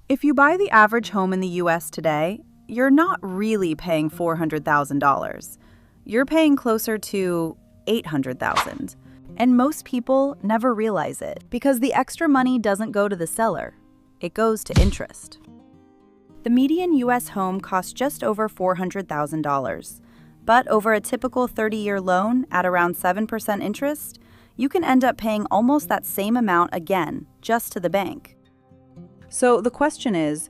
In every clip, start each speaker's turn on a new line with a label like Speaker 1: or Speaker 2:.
Speaker 1: If you buy the average home in the US today, you're not really paying $400,000. You're paying closer to $800,000. And most people never realize it because the extra money doesn't go to the seller. It goes to interest. The median US home costs just over $400,000. But over a typical 30-year loan at around 7% interest, you can end up paying almost that same amount again, just to the bank. So the question is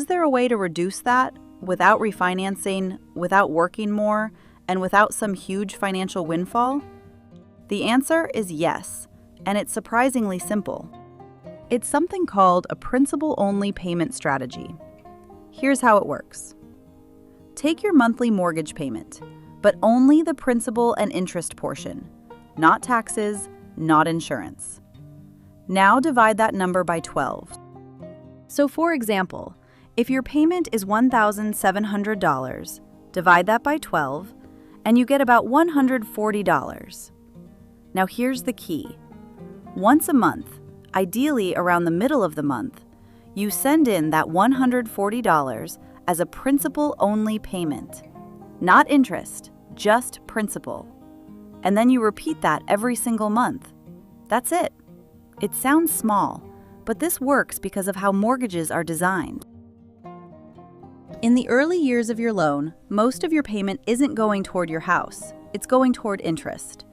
Speaker 1: there a way to reduce that without refinancing, without working more, and without some huge financial windfall? The answer is yes, and it's surprisingly simple. It's something called a principal-only payment strategy. Here's how it works. Take your monthly mortgage payment, but only the principal and interest portion, not taxes, not insurance. Now divide that number by 12. So for example, if your payment is $1,700, divide that by 12, and you get about $140. Now here's the key. Once a month, ideally around the middle of the month, you send in that $140 as a principal-only payment. Not interest, just principal. And then you repeat that every single month. That's it. It sounds small, but this works because of how mortgages are designed. In the early years of your loan, most of your payment isn't going toward your house. It's going toward interest.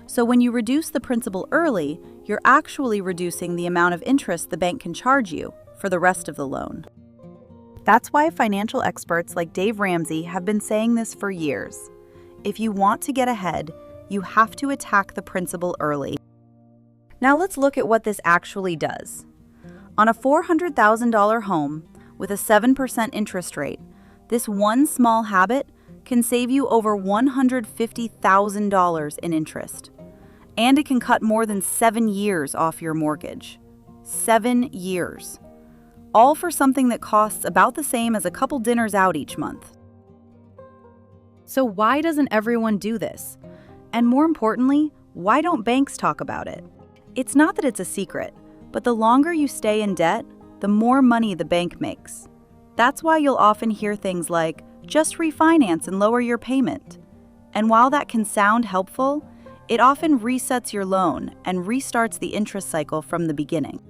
Speaker 1: So when you reduce the principal early, you're actually reducing the amount of interest the bank can charge you for the rest of the loan. That's why financial experts like Dave Ramsey have been saying this for years. If you want to get ahead, you have to attack the principal early. Now let's look at what this actually does. On a $400,000 home with a 7% interest rate, this one small habit can save you over $150,000 in interest. And it can cut more than 7 years off your mortgage. 7 years. All for something that costs about the same as a couple dinners out each month. So why doesn't everyone do this? And more importantly, why don't banks talk about it? It's not that it's a secret, but the longer you stay in debt, the more money the bank makes. That's why you'll often hear things like, just refinance and lower your payment. And while that can sound helpful, it often resets your loan and restarts the interest cycle from the beginning.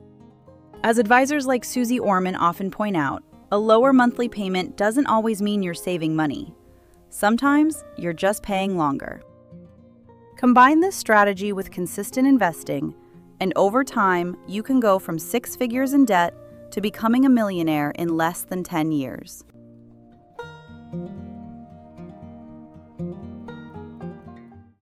Speaker 1: As advisors like Susie Orman often point out, a lower monthly payment doesn't always mean you're saving money. Sometimes you're just paying longer. Combine this strategy with consistent investing, and over time, you can go from 6 figures in debt to becoming a millionaire in less than 10 years.